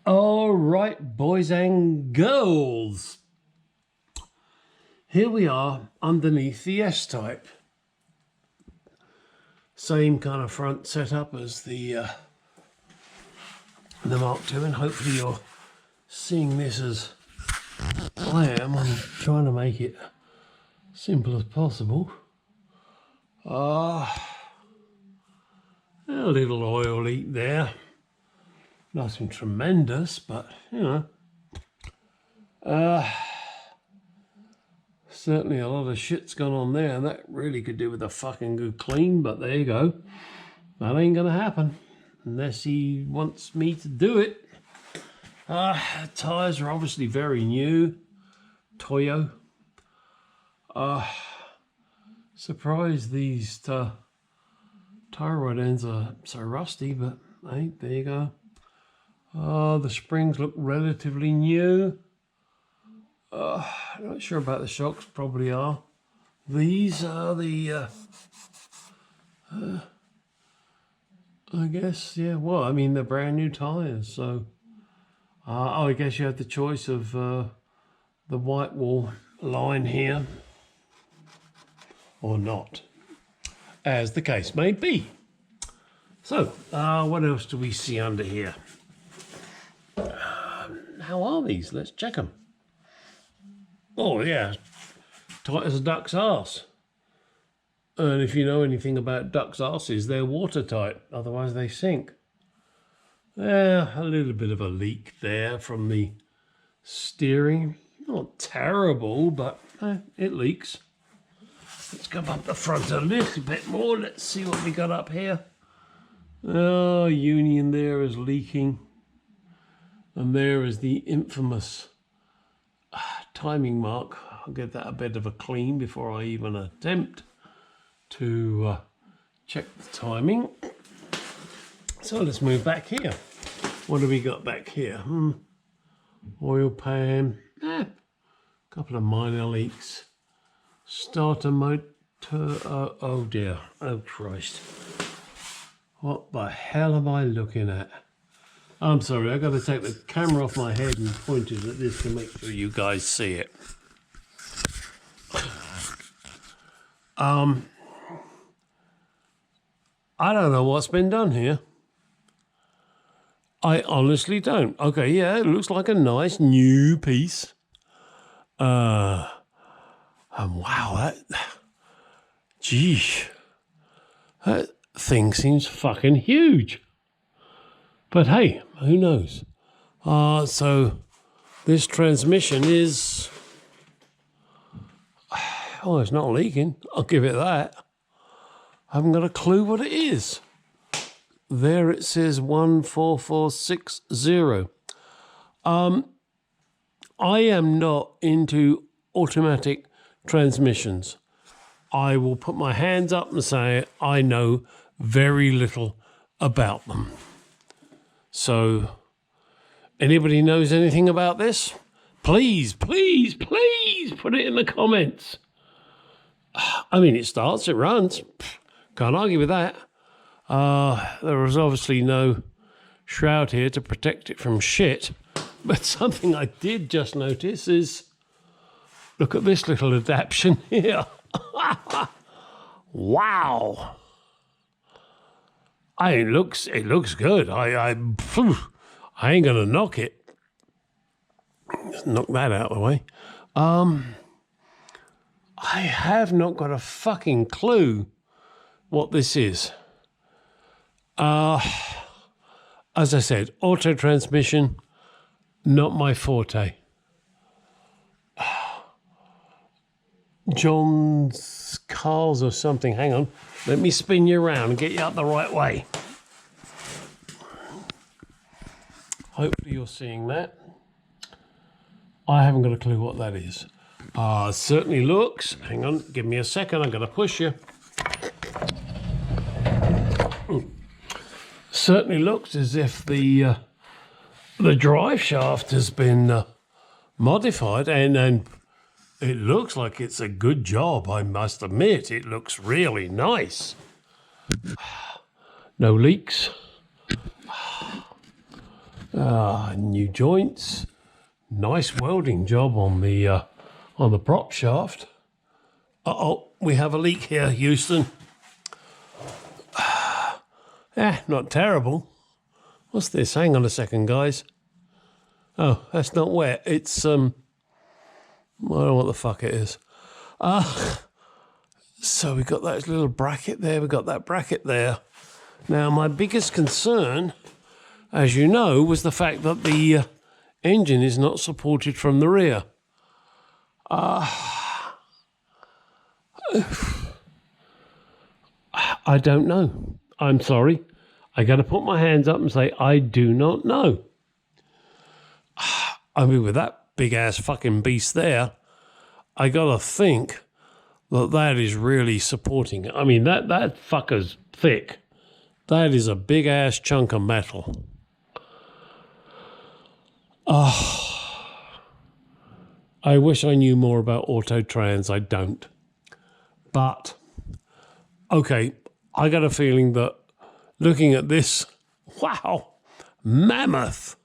All right, boys and girls. Here we are underneath the S Type. Same kind of front setup as the Mark II, and hopefully you're seeing this as I am. I'm trying to make it simple as possible. A little oil leak there. Nothing tremendous, but you know. Certainly a lot of shit's gone on there, and that really could do with a fucking good clean, but there you go. That ain't gonna happen unless he wants me to do it. Tires are obviously very new. Toyo. Surprised these tire rod ends are so rusty, but hey, there you go. The springs look relatively new. Not sure about the shocks, probably are. These are the, I guess, yeah, well, I mean, they're brand new tyres, so, I guess you have the choice of the white wall line here, or not, as the case may be. So, what else do we see under here? How are these? Let's check them. Oh yeah, tight as a duck's arse. And if you know anything about ducks' arses, they're watertight, otherwise they sink. Yeah, a little bit of a leak there from the steering. Not terrible, but it leaks. Let's come up the front a little bit more. Let's see what we got up here. Oh, union there is leaking. And there is the infamous timing mark. I'll give that a bit of a clean before I even attempt to check the timing. So let's move back here. What do we got back here? Oil pan. Couple of minor leaks. Starter motor. Oh dear. Oh Christ. What the hell am I looking at? I'm sorry, I've got to take the camera off my head and point it at this to make sure you guys see it. I don't know what's been done here. I honestly don't. Okay, yeah, it looks like a nice new piece. Wow, that thing seems fucking huge. But hey, who knows? So this transmission is, oh, it's not leaking. I'll give it that. I haven't got a clue what it is. There it says 14460. I am not into automatic transmissions. I will put my hands up and say I know very little about them. So, anybody knows anything about this? Please, please, please put it in the comments. I mean, it starts, it runs. Can't argue with that. There is obviously no shroud here to protect it from shit. But something I did just notice is, look at this little adaptation here. Wow. It looks good. I ain't gonna knock it. Just knock that out of the way. I have not got a fucking clue what this is. As I said, auto transmission, not my forte. John's Cars or something. Hang on. Let me spin you around and get you up the right way. Hopefully you're seeing that. I haven't got a clue what that is. Certainly looks, hang on, give me a second, I'm going to push you. Certainly looks as if the drive shaft has been modified, and it looks like it's a good job, I must admit. It looks really nice. No leaks. New joints. Nice welding job on the prop shaft. Uh-oh, we have a leak here, Houston. Not terrible. What's this? Hang on a second, guys. Oh, that's not wet. It's, I don't know what the fuck it is. So we got that little bracket there. We got that bracket there. Now, my biggest concern, as you know, was the fact that the engine is not supported from the rear. I don't know. I'm sorry. I got to put my hands up and say, I do not know. I mean, with that big-ass fucking beast there, I got to think that is really supporting it. I mean, that fucker's thick. That is a big-ass chunk of metal. I wish I knew more about auto trans. I don't. But, okay, I got a feeling that looking at this, wow, mammoth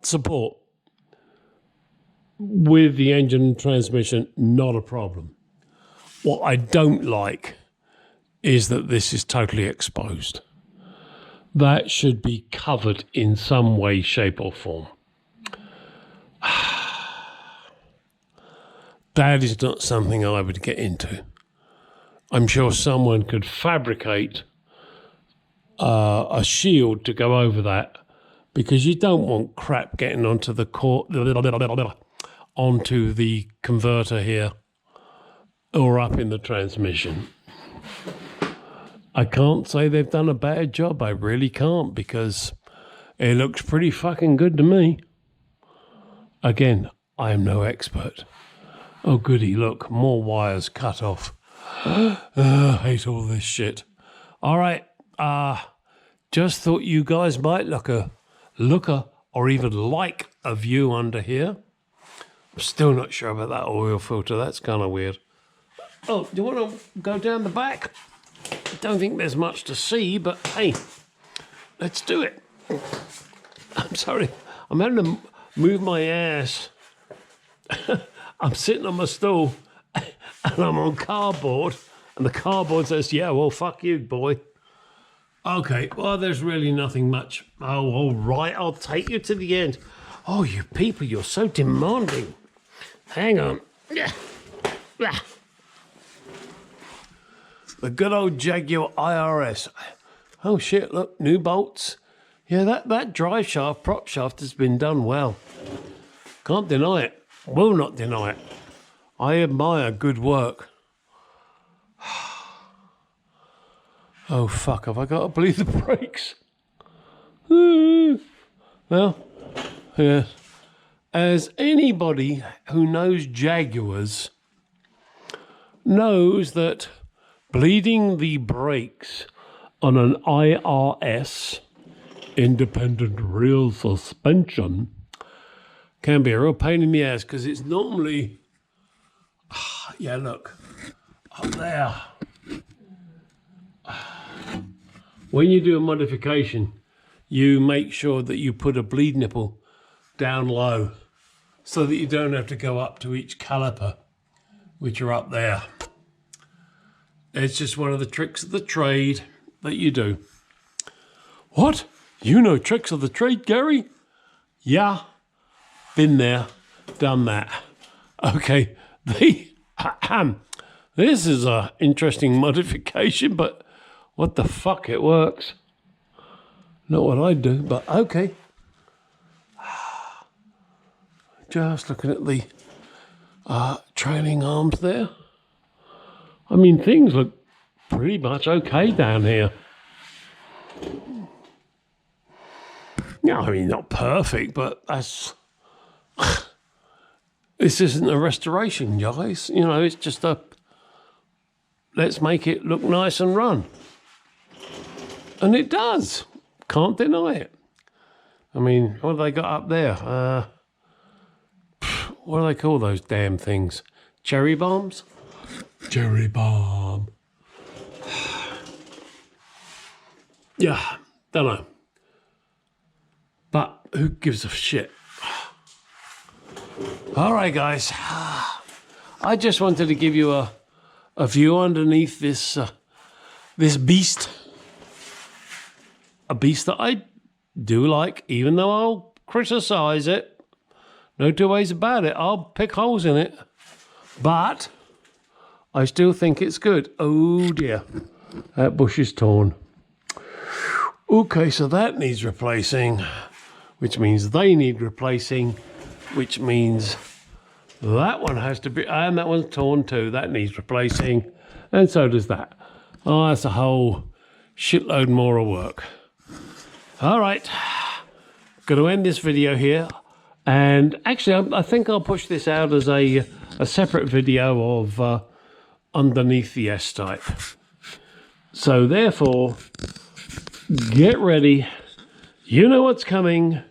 support with the engine and transmission, not a problem. What I don't like is that this is totally exposed. That should be covered in some way, shape or form. That is not something I would get into. I'm sure someone could fabricate a shield to go over that, because you don't want crap getting onto the onto the converter here or up in the transmission. I can't say they've done a bad job. I really can't, because it looks pretty fucking good to me. Again, I am no expert. Oh, goody, look, more wires cut off. I hate all this shit. All right, just thought you guys might look or even like a view under here. I'm still not sure about that oil filter. That's kind of weird. Oh, do you want to go down the back? I don't think there's much to see, but hey, let's do it. I'm sorry. I'm having to move my ass. I'm sitting on my stool and I'm on cardboard, and the cardboard says, yeah, well, fuck you, boy. Okay, well, there's really nothing much. Oh, all right, I'll take you to the end. Oh, you people, you're so demanding. Hang on. The good old Jaguar IRS. Oh, shit, look, new bolts. Yeah, that drive shaft, prop shaft has been done well. Can't deny it. Will not deny it. I admire good work. Oh, fuck, have I got to bleed the brakes? Well, yeah. As anybody who knows Jaguars knows that bleeding the brakes on an IRS, independent rear suspension, can be a real pain in the ass, because it's normally, yeah, look, up there. When you do a modification, you make sure that you put a bleed nipple down low so that you don't have to go up to each caliper, which are up there. It's just one of the tricks of the trade that you do. What? You know tricks of the trade, Gary? Yeah. Been there, done that. Okay, this is an interesting modification, but what the fuck, it works. Not what I do, but okay. Just looking at the trailing arms there. I mean, things look pretty much okay down here. Yeah, I mean, not perfect, but that's... This isn't a restoration, guys. You know, it's just a... Let's make it look nice and run. And it does. Can't deny it. I mean, what have they got up there? What do they call those damn things? Cherry bombs? Cherry bomb. Yeah, don't know. But who gives a shit? All right, guys. I just wanted to give you a view underneath this this beast. A beast that I do like, even though I'll criticize it. No two ways about it. I'll pick holes in it. But I still think it's good. Oh dear. That bush is torn. Okay, so that needs replacing, which means they need replacing, which means that one has to be, and that one's torn too. That needs replacing, and so does that. Oh, that's a whole shitload more of work. All right, going to end this video here. And actually, I think I'll push this out as a separate video of underneath the S Type. So therefore, get ready. You know what's coming.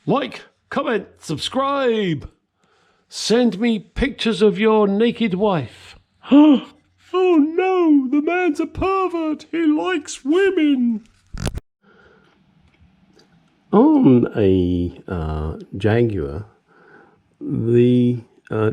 Like, comment, subscribe. Send me pictures of your naked wife. Oh no, the man's a pervert. He likes women. On a Jaguar, the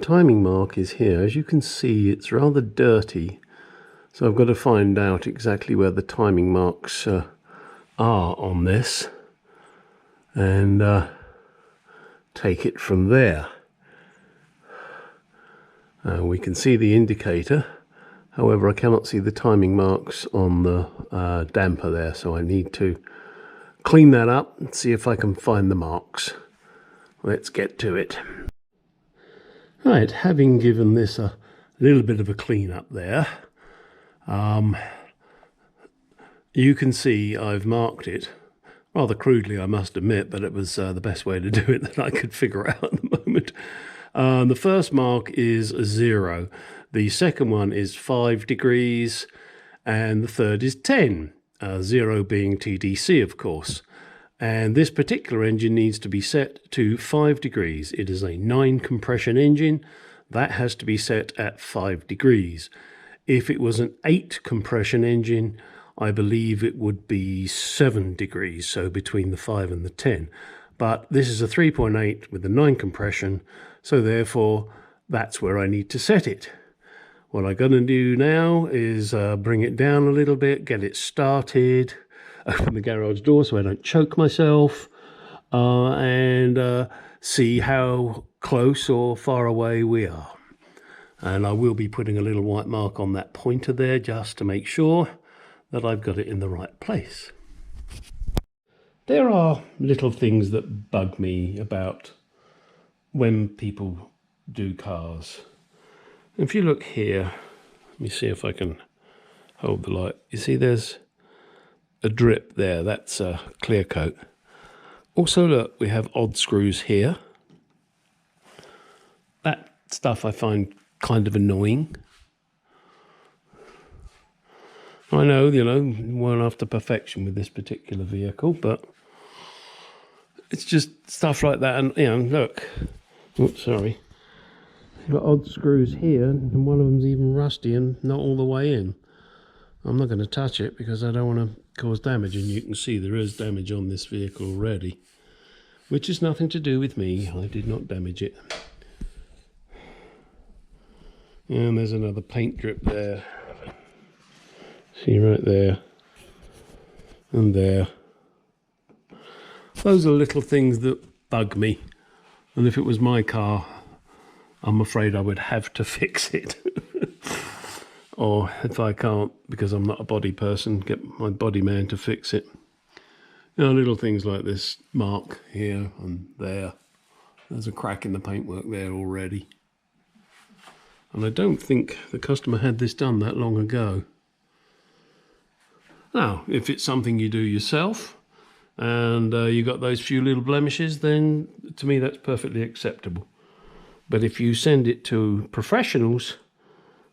timing mark is here. As you can see, it's rather dirty. So I've got to find out exactly where the timing marks are on this and take it from there. We can see the indicator. However, I cannot see the timing marks on the damper there, so I need to clean that up and see if I can find the marks. Let's get to it. Right, having given this a little bit of a clean up there, you can see I've marked it rather crudely, I must admit, but it was the best way to do it that I could figure out at the moment. The first mark is 0, the second one is 5 degrees, and the third is 10. 0 being TDC, of course. And this particular engine needs to be set to 5 degrees. It is a 9 compression engine. That has to be set at 5 degrees. If it was an 8 compression engine, I believe it would be 7 degrees, so between the 5 and the 10. But this is a 3.8 with a 9 compression, so therefore that's where I need to set it. What I'm going to do now is bring it down a little bit, get it started, open the garage door so I don't choke myself, and see how close or far away we are. And I will be putting a little white mark on that pointer there just to make sure that I've got it in the right place. There are little things that bug me about when people do cars. If you look here, let me see if I can hold the light. You see there's a drip there, that's a clear coat. Also look, we have odd screws here. That stuff I find kind of annoying. I know, you know, we're after perfection with this particular vehicle, but it's just stuff like that. And, you know, look, oops, sorry. You've got odd screws here, and one of them's even rusty and not all the way in. I'm not going to touch it because I don't want to cause damage, and you can see there is damage on this vehicle already, which is nothing to do with me. I did not damage it. And there's another paint drip there. See right there and there. Those are little things that bug me, and if it was my car, I'm afraid I would have to fix it. Or if I can't, because I'm not a body person, get my body man to fix it. You know, little things like this mark here and there. There's a crack in the paintwork there already. And I don't think the customer had this done that long ago. Now, if it's something you do yourself and you got those few little blemishes, then to me that's perfectly acceptable. But if you send it to professionals,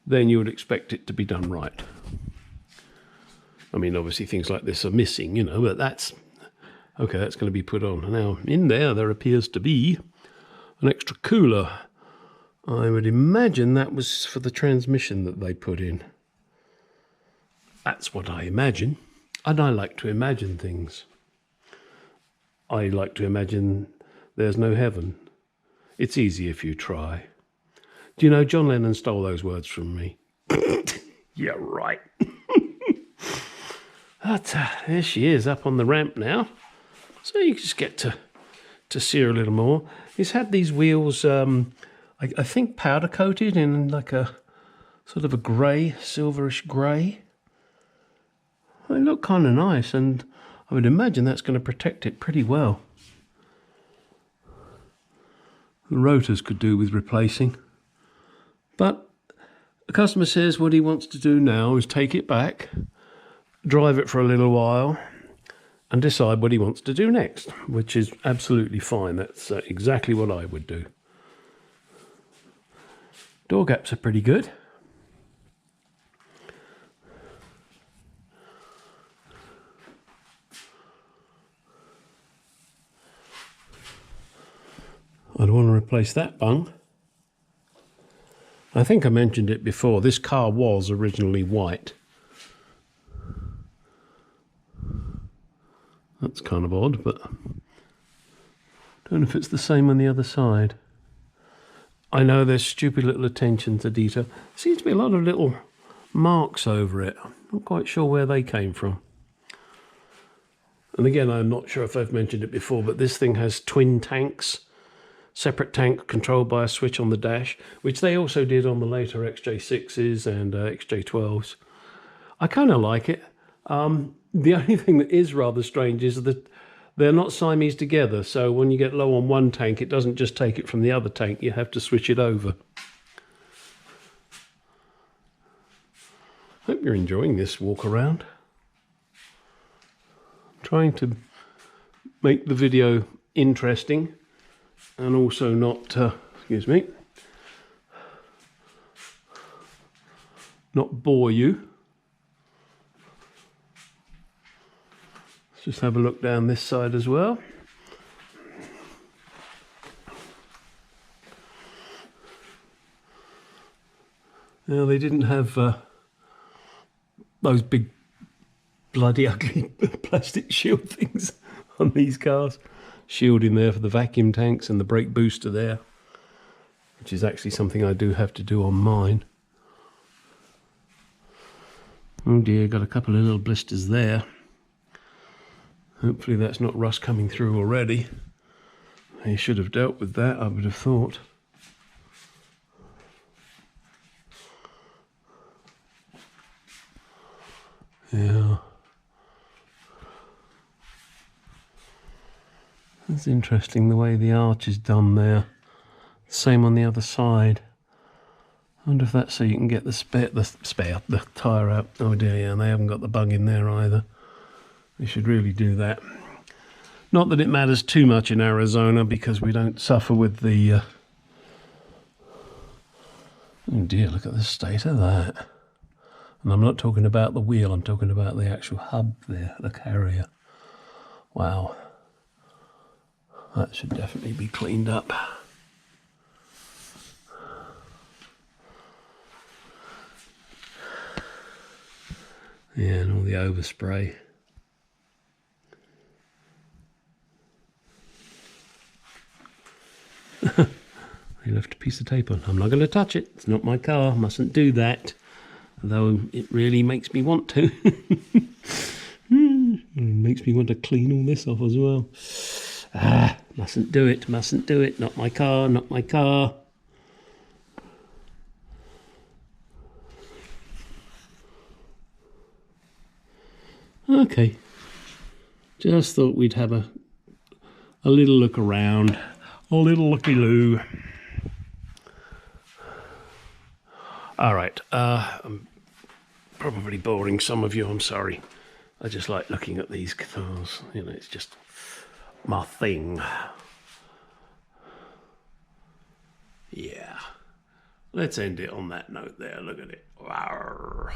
then you would expect it to be done right. I mean, obviously things like this are missing, you know, but that's okay, that's going to be put on. Now, in there appears to be an extra cooler. I would imagine that was for the transmission that they put in. That's what I imagine, and I like to imagine things. I like to imagine there's no heaven. It's easy if you try. Do you know John Lennon stole those words from me? Yeah, right. But there she is up on the ramp now. So you just get to see her a little more. He's had these wheels, I think powder coated in like a sort of a grey, silverish grey. They look kind of nice, and I would imagine that's going to protect it pretty well. The rotors could do with replacing. But the customer says what he wants to do now is take it back, drive it for a little while, and decide what he wants to do next, which is absolutely fine. That's exactly what I would do. Door gaps are pretty good. I'd want to replace that bung. I think I mentioned it before. This car was originally white. That's kind of odd, but I don't know if it's the same on the other side. I know there's stupid little attention to detail. There seems to be a lot of little marks over it. I'm not quite sure where they came from. And again, I'm not sure if I've mentioned it before, but this thing has twin tanks. Separate tank controlled by a switch on the dash, which they also did on the later XJ6s and XJ12s. I kind of like it. The only thing that is rather strange is that they're not Siamese together, so when you get low on one tank, it doesn't just take it from the other tank, you have to switch it over. Hope you're enjoying this walk around. I'm trying to make the video interesting and also not, excuse me, not bore you. Let's just have a look down this side as well. Now they didn't have those big bloody ugly plastic shield things on these cars. Shield in there for the vacuum tanks and the brake booster there, which is actually something I do have to do on mine. Oh dear, got a couple of little blisters there. Hopefully that's not rust coming through already. They should have dealt with that, I would have thought. Yeah. It's interesting the way the arch is done there. Same on the other side. I wonder if that's so you can get the tyre out. Oh dear, yeah, and they haven't got the bung in there either. They should really do that. Not that it matters too much in Arizona because we don't suffer with the... Oh dear, look at the state of that. And I'm not talking about the wheel, I'm talking about the actual hub there, the carrier. Wow. That should definitely be cleaned up. Yeah, and all the overspray. I left a piece of tape on. I'm not going to touch it. It's not my car. Mustn't do that. Though it really makes me want to. It makes me want to clean all this off as well. Ah, mustn't do it. Mustn't do it. Not my car. Not my car. Okay. Just thought we'd have a little look around. A little looky-loo. All right. I'm probably boring some of you. I'm sorry. I just like looking at these cars. You know, it's just my thing. Yeah. Let's end it on that note there. Look at it. Rawr.